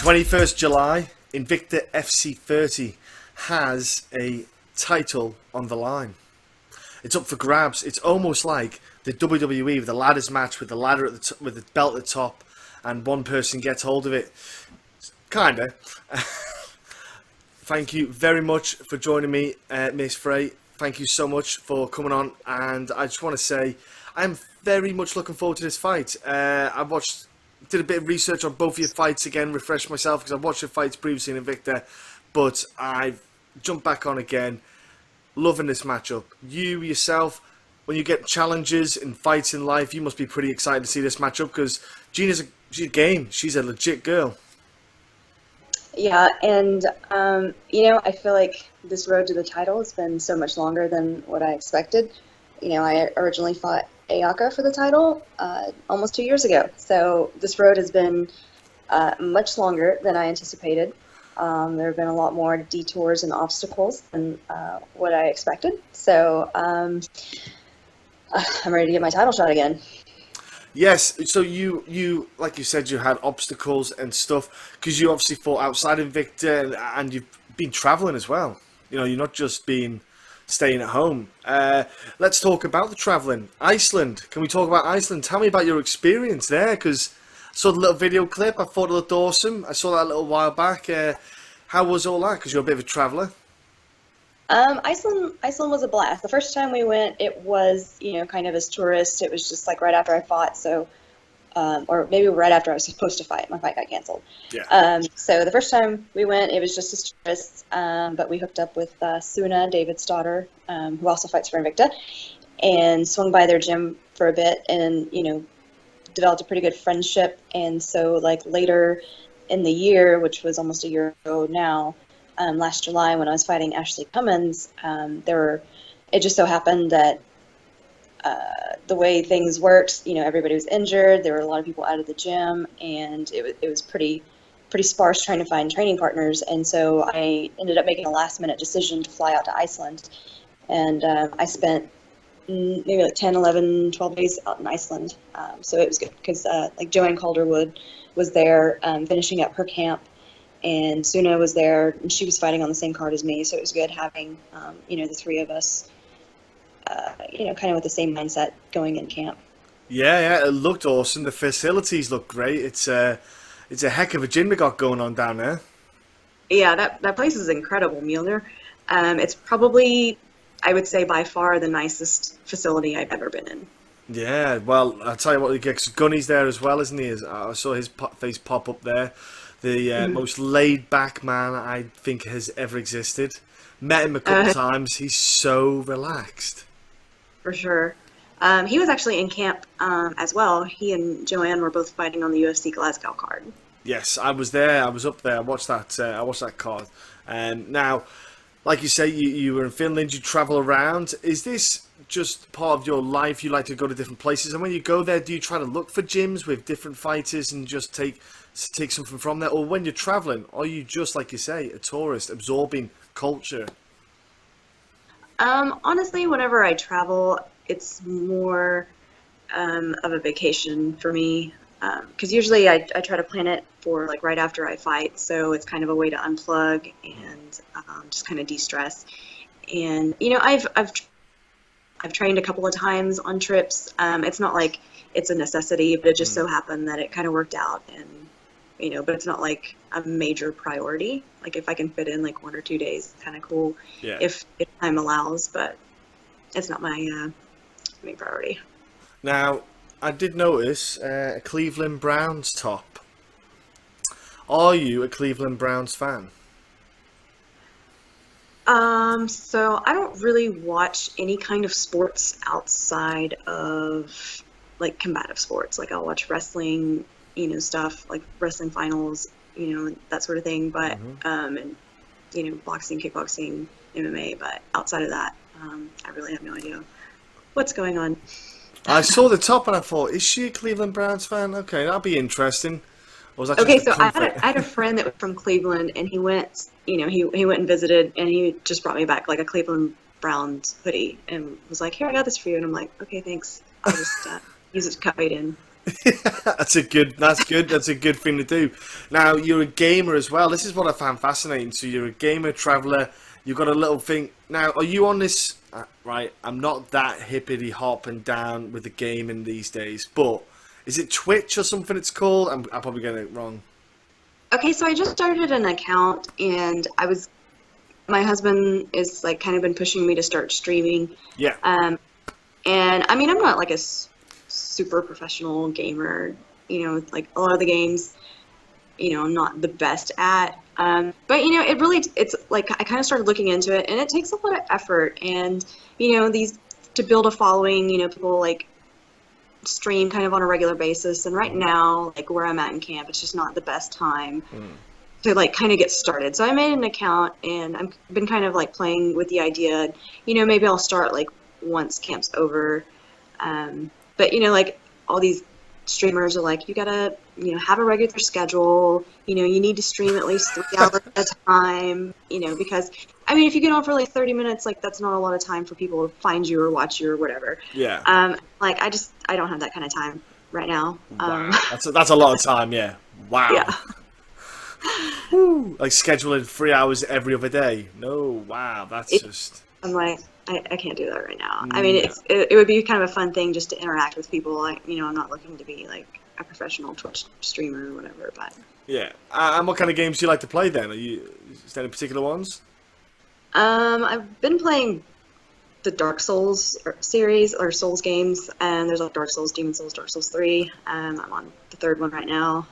21st July, Invicta FC 30 has a title on the line. It's up for grabs. It's almost like the WWE with the ladders match with the ladder at the with the belt at the top, and one person gets hold of it. Kinda. Thank you very much for joining me, Miss Frey. Thank you so much for coming on, and I just want to say I'm very much looking forward to this fight. Did a bit of research on both of your fights again, refreshed myself because I've watched your fights previously in Invicta, but I've jumped back on again. Loving this matchup. You yourself, when you get challenges in fights in life, you must be pretty excited to see this matchup because she's a game. She's a legit girl. Yeah, and I feel like this road to the title has been so much longer than what I expected. I originally fought Ayaka for the title almost 2 years ago, so this road has been much longer than I anticipated. There have been a lot more detours and obstacles than what I expected, so I'm ready to get my title shot again. Yes, so you like you said, you had obstacles and stuff because you obviously fought outside Invicta and you've been traveling as well. You're not just staying at home. Let's talk about the traveling. Iceland. Can we talk about Iceland? Tell me about your experience there because I saw the little video clip. I thought it looked awesome. I saw that a little while back. How was all that? Because you're a bit of a traveller. Iceland was a blast. The first time we went, it was, kind of as tourists. It was just like right after I fought, so, or maybe right after I was supposed to fight. My fight got canceled. Yeah. So the first time we went, it was just as tourists, but we hooked up with Suna, David's daughter, who also fights for Invicta, and swung by their gym for a bit and, developed a pretty good friendship. And so, like, later in the year, which was almost a year ago now, last July when I was fighting Ashley Cummins, it just so happened that the way things worked, everybody was injured. There were a lot of people out of the gym, and it was pretty sparse trying to find training partners. And so I ended up making a last-minute decision to fly out to Iceland, and I spent maybe like 10, 11, 12 days out in Iceland. So it was good because like Joanne Calderwood was there finishing up her camp, and Suna was there, and she was fighting on the same card as me, so it was good having, the three of us, kind of with the same mindset going in camp. Yeah, it looked awesome. The facilities look great. It's a heck of a gym we got going on down there. Yeah, that place is incredible, Mjolnir. It's probably, I would say, by far the nicest facility I've ever been in. Yeah, well, I'll tell you what, Gunny's there as well, isn't he? I saw his face pop up there. The most laid-back man I think has ever existed. Met him a couple times. He's so relaxed. For sure. He was actually in camp as well. He and Joanne were both fighting on the UFC Glasgow card. Yes, I was there. I was up there. I watched that card. Now, like you say, you were in Finland. You travel around. Is this just part of your life? You like to go to different places, and when you go there, do you try to look for gyms with different fighters and just take something from there? Or when you're traveling, are you just, like you say, a tourist absorbing culture? Honestly, whenever I travel, it's more of a vacation for me, because usually I try to plan it for like right after I fight, so it's kind of a way to unplug and just kind of de-stress. And I've trained a couple of times on trips. It's not like it's a necessity, but it just so happened that it kind of worked out, and but it's not like a major priority. Like if I can fit in like 1 or 2 days, it's kind of cool. Yeah. If time allows, but it's not my main priority. Now, I did notice a Cleveland Browns top. Are you a Cleveland Browns fan? So I don't really watch any kind of sports outside of like combative sports. Like I'll watch wrestling, stuff like wrestling finals, that sort of thing. But and boxing, kickboxing, MMA. But outside of that, I really have no idea what's going on. I saw the top and I thought, is she a Cleveland Browns fan? Okay, that'll be interesting. Or was that Okay, just a so I comfort? had a friend that was from Cleveland, and he went, he went and visited, and he just brought me back like a Cleveland Browns hoodie, and was like, "Here, I got this for you." And I'm like, "Okay, thanks. I'll just use it to cut weight in." That's good. That's a good thing to do. Now, you're a gamer as well. This is what I found fascinating. So you're a gamer, traveller. You've got a little thing. Now, are you on this? Right, I'm not that hippity hop and down with the gaming these days, but is it Twitch or something it's called? I'm probably getting it wrong. Okay, so I just started an account, and my husband is like kind of been pushing me to start streaming. Yeah. And I mean, I'm not like a super professional gamer, like a lot of the games, I'm not the best at. But it's like I kind of started looking into it, and it takes a lot of effort, and to build a following, people like stream kind of on a regular basis, and right now, like where I'm at in camp, it's just not the best time to like kind of get started. So I made an account, and I've been kind of like playing with the idea, maybe I'll start like once camp's over. But like all these streamers are like, you gotta have a regular schedule, you need to stream at least 3 hours at a time, because I mean, if you get on for like 30 minutes, like that's not a lot of time for people to find you or watch you or whatever. Yeah. Like I don't have that kind of time right now. Wow. That's a lot of time. Yeah. Wow. Yeah. Like scheduling 3 hours every other day. No. Wow. I'm like, I can't do that right now. I mean, it would be kind of a fun thing just to interact with people. Like, I'm not looking to be like a professional Twitch streamer or whatever, but yeah. And what kind of games do you like to play then? Is there any particular ones? I've been playing the Dark Souls series or Souls games, and there's like Dark Souls, Demon Souls, Dark Souls 3. I'm on the third one right now.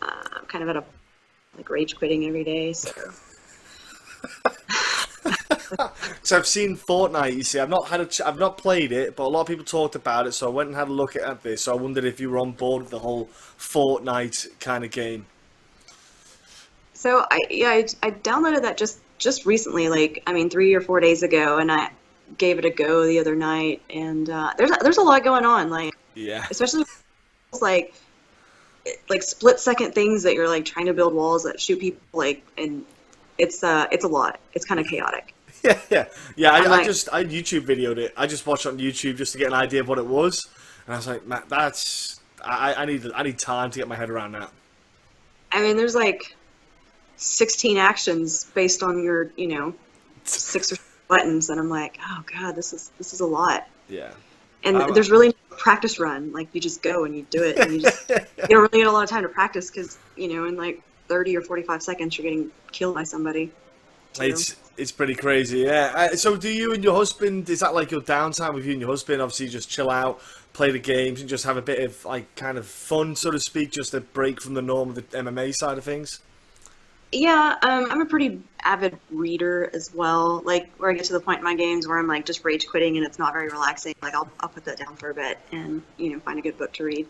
I'm kind of at a like rage quitting every day, so. So I've seen Fortnite. You see, I've not played it, but a lot of people talked about it. So I went and had a look at this. So I wondered if you were on board with the whole Fortnite kind of game. So I downloaded that just recently, like I mean 3 or 4 days ago, and I gave it a go the other night. And there's a lot going on, like yeah, especially like split-second things that you're like trying to build walls that shoot people, like, and it's a lot. It's kind of chaotic. Yeah. I YouTube videoed it. I just watched it on YouTube just to get an idea of what it was, and I was like, Matt, I need time to get my head around that. I mean, there's like 16 actions based on your 6 or 7 buttons, and I'm like, oh god, this is a lot. Yeah. And there's really no practice run. Like you just go and you do it, and you don't really get a lot of time to practice because in like 30 or 45 seconds you're getting killed by somebody. It's pretty crazy, yeah. So do you and your husband, is that like your downtime with you and your husband? Obviously just chill out, play the games, and just have a bit of like kind of fun, so to speak, just a break from the norm of the MMA side of things? Yeah, I'm a pretty avid reader as well. Like where I get to the point in my games where I'm like just rage quitting and it's not very relaxing. Like I'll put that down for a bit and find a good book to read.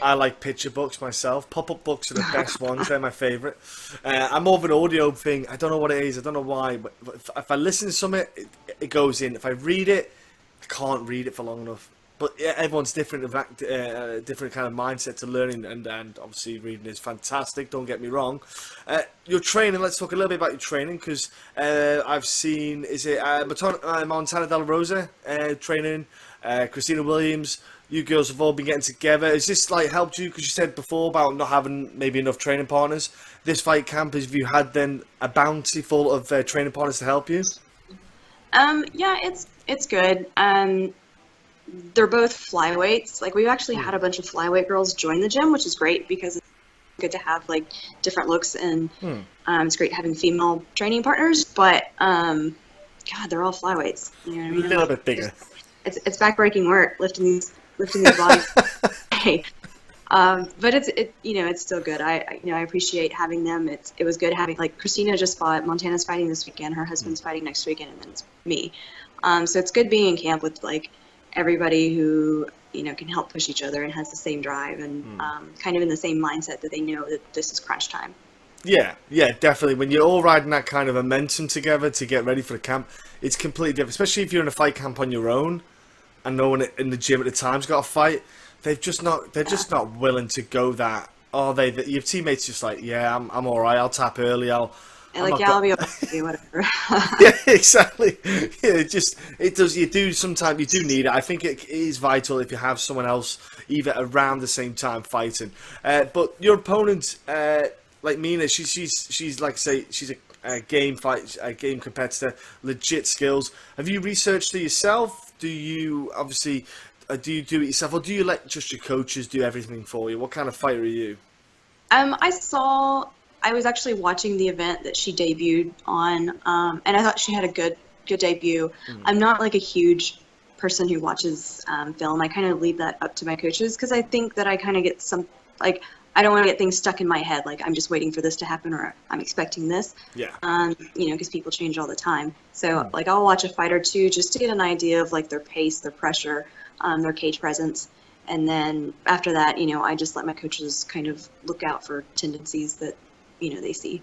I like picture books myself. Pop-up books are the best ones. They're my favourite. I'm more of an audio thing. I don't know what it is. I don't know why. But if I listen to something, it goes in. If I read it, I can't read it for long enough. But yeah, everyone's different, different kind of mindset to learning, and obviously reading is fantastic. Don't get me wrong. Your training. Let's talk a little bit about your training because I've seen. Is it Montana De La Rosa training? Christina Williams. You girls have all been getting together. Has this like helped you? Because you said before about not having maybe enough training partners. This fight camp, have you had then a bounty full of training partners to help you? Yeah, it's good. They're both flyweights. Like we've actually had a bunch of flyweight girls join the gym, which is great because it's good to have like different looks, and it's great having female training partners. But God, they're all flyweights. You know what I mean? A little bit bigger. It's backbreaking work lifting these bodies. Hey, but it's still good. I appreciate having them. It was good having like Christina just fought. Montana's fighting this weekend. Her husband's fighting next weekend, and then it's me. So it's good being in camp with like everybody who can help push each other and has the same drive and kind of in the same mindset that they know that this is crunch time. Yeah, definitely. When you're all riding that kind of momentum together to get ready for the camp, it's completely different. Especially if you're in a fight camp on your own, and no one in the gym at the time's got a fight. They're just not willing to go that. Your teammates just like, yeah, I'm all right. I'll tap early. I'll And like, yeah, I'll be okay, whatever. Yeah, exactly. Yeah, it does. You do sometimes. You do need it. I think it is vital if you have someone else either around the same time fighting. But your opponent, like Minna, she's like I say, she's a game competitor, legit skills. Have you researched it yourself? Do you obviously do you do it yourself, or do you let just your coaches do everything for you? What kind of fighter are you? I was actually watching the event that she debuted on, and I thought she had a good debut. I'm not like a huge person who watches film. I kind of leave that up to my coaches because I think that I kind of get some, like, I don't want to get things stuck in my head, like I'm just waiting for this to happen or I'm expecting this. Yeah. You know, because people change all the time. So like I'll watch a fight or two just to get an idea of like their pace, their pressure, their cage presence. And then after that, you know, I just let my coaches kind of look out for tendencies that, you know, they see.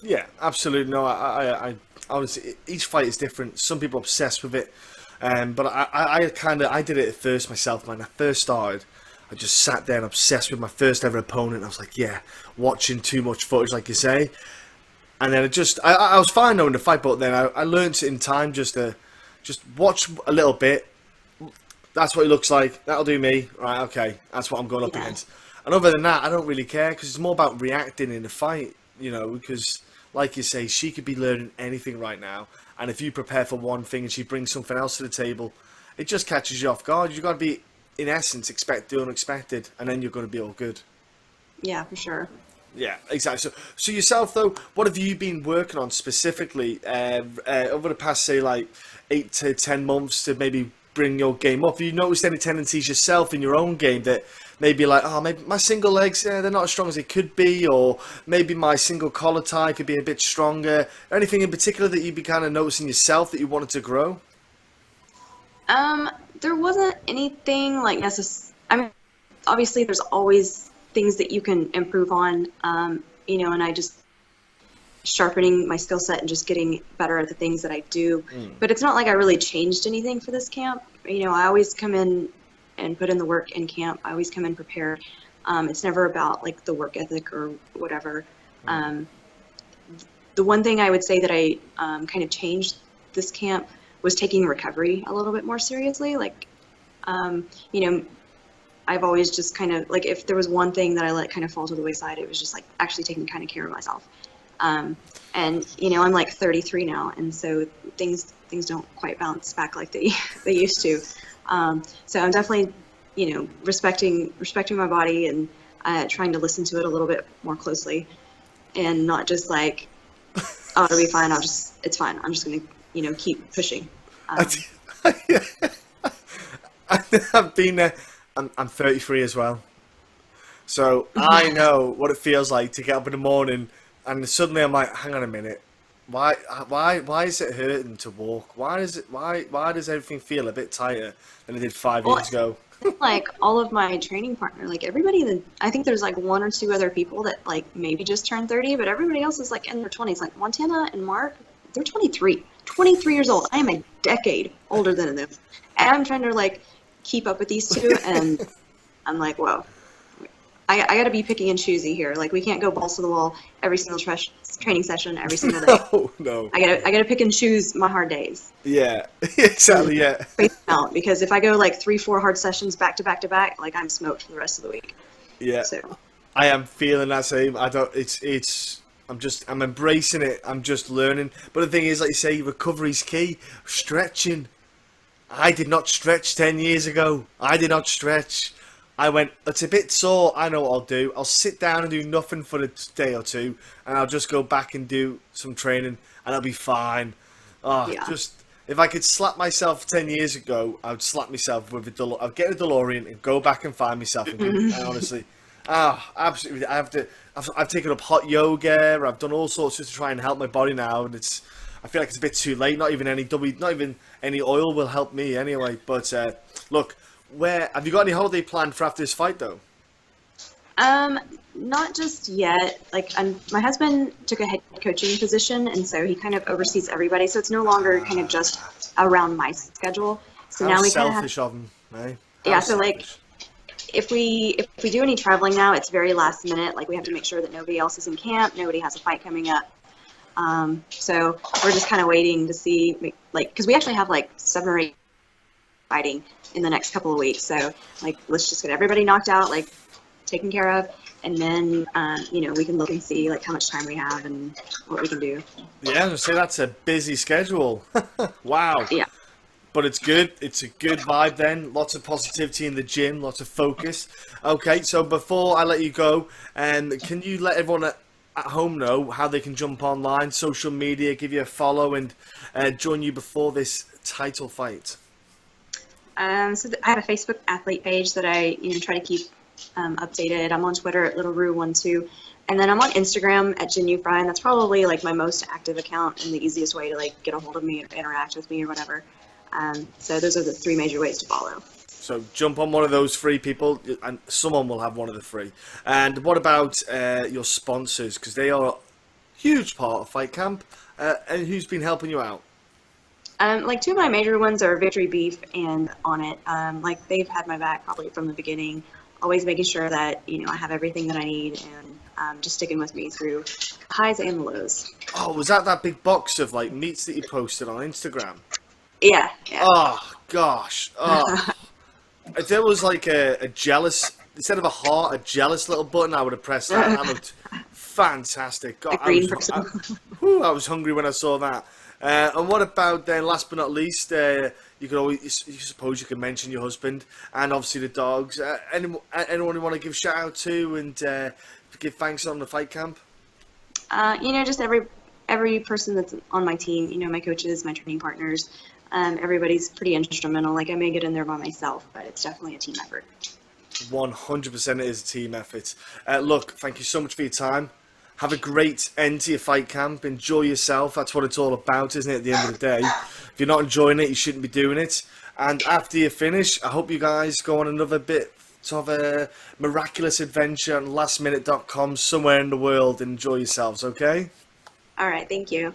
Yeah, absolutely. No, I honestly, each fight is different. Some people are obsessed with it, but I did it at first myself. When I first started, I just sat there and obsessed with my first ever opponent. I was like, yeah, watching too much footage, like you say, and then I was fine knowing the fight, but then I learned in time just to watch a little bit. That's what he looks like. That'll do me. Right, okay. That's what I'm going up against. And other than that, I don't really care because it's more about reacting in the fight, you know, because like you say, she could be learning anything right now. And if you prepare for one thing and she brings something else to the table, it just catches you off guard. You've got to be, in essence, expect the unexpected, and then you're going to be all good. Yeah, for sure. Yeah, exactly. So yourself, though, what have you been working on specifically over the past, say, like 8 to 10 months to maybe bring your game up? Have you noticed any tendencies yourself in your own game that maybe like, oh, maybe my single legs, they're not as strong as they could be, or maybe my single collar tie could be a bit stronger? Anything in particular that you'd be kind of noticing yourself that you wanted to grow? There wasn't anything like necessary. I mean, obviously there's always things that you can improve on, you know, and I just sharpening my skill set and just getting better at the things that I do. But it's not like I really changed anything for this camp. You know, I always come in and put in the work in camp. I always come in prepared. It's never about like the work ethic or whatever. The one thing I would say that I kind of changed this camp was taking recovery a little bit more seriously. Like, you know, I've always just kind of like, if there was one thing that I let kind of fall to the wayside, it was just like actually taking kind of care of myself. And you know, I'm like 33 now, and so things don't quite bounce back like they used to. So I'm definitely, you know, respecting my body and trying to listen to it a little bit more closely, and not just like, oh, it'll be fine. It's fine. I'm just gonna, you know, keep pushing. I've been there. I'm 33 as well, so I know what it feels like to get up in the morning and suddenly I'm like, hang on a minute, why is it hurting to walk? Why does everything feel a bit tighter than it did 5 years ago? Like all of my training partner, like everybody, I think there's like 1 or 2 other people that like maybe just turned 30, but everybody else is like in their 20s. Like Montana and Mark, they're 23 years old. I am a decade older than them, and I'm trying to like keep up with these two, and I'm like, whoa, I got to be picky and choosy here. Like we can't go balls to the wall every single training session every single day. No. I gotta pick and choose my hard days. Yeah, exactly. Yeah. Out, because if I go like 3-4 hard sessions back to back to back, like I'm smoked for the rest of the week. Yeah. So I am feeling that same. I'm embracing it. I'm just learning. But the thing is, like you say, recovery's key. Stretching. I did not stretch 10 years ago. I did not stretch. I went, it's a bit sore, I know what I'll do. I'll sit down and do nothing for a day or two, and I'll just go back and do some training, and I'll be fine. Just, if I could slap myself 10 years ago, I would slap myself with I'd get a DeLorean and go back and find myself again, and honestly. Absolutely. I've taken up hot yoga, I've done all sorts just to try and help my body now, and I feel like it's a bit too late. Not even any oil will help me anyway, but look, have you got any holiday planned for after this fight, though? Not just yet. Like, my husband took a head coaching position, and so he kind of oversees everybody. So it's no longer kind of just around my schedule. So now we kind of selfish of him, eh? Yeah. So like, if we do any traveling now, it's very last minute. Like we have to make sure that nobody else is in camp, nobody has a fight coming up. So we're just kind of waiting to see, like, because we actually have like 7 or 8 fighting in the next couple of weeks. So like, let's just get everybody knocked out, like taken care of, and then we can look and see like how much time we have and what we can do. Yeah, I was gonna say that's a busy schedule. Wow. Yeah. But it's good. It's a good vibe then. Lots of positivity in the gym, lots of focus. Okay, so before I let you go, can you let everyone at home know how they can jump online, social media, give you a follow, and join you before this title fight? So I have a Facebook athlete page that I try to keep updated. I'm on Twitter at LittleRue12, and then I'm on Instagram at Jinh Yu Frey, and that's probably like my most active account and the easiest way to like get a hold of me or interact with me or whatever. So those are the 3 major ways to follow. So jump on one of those 3 people, and someone will have one of the 3. And what about your sponsors? Because they are a huge part of Fight Camp. And who's been helping you out? Like 2 of my major ones are Victory Beef and On It. Like they've had my back probably from the beginning, always making sure that I have everything that I need, and just sticking with me through the highs and the lows. Oh, was that big box of like meats that you posted on Instagram? Yeah. Oh gosh. Oh. If there was like a jealous, instead of a heart, a jealous little button, I would have pressed that. That looked fantastic. God, I was hungry when I saw that. And what about then, last but not least, you suppose you could mention your husband and obviously the dogs. Anyone you want to give shout out to and give thanks on the Fight Camp? Just every person that's on my team, my coaches, my training partners, everybody's pretty instrumental. Like I may get in there by myself, but it's definitely a team effort. 100% it is a team effort. Look, thank you so much for your time. Have a great end to your Fight Camp. Enjoy yourself. That's what it's all about, isn't it, at the end of the day? If you're not enjoying it, you shouldn't be doing it. And after you finish, I hope you guys go on another bit of a miraculous adventure on lastminute.com somewhere in the world and enjoy yourselves, okay? All right, thank you.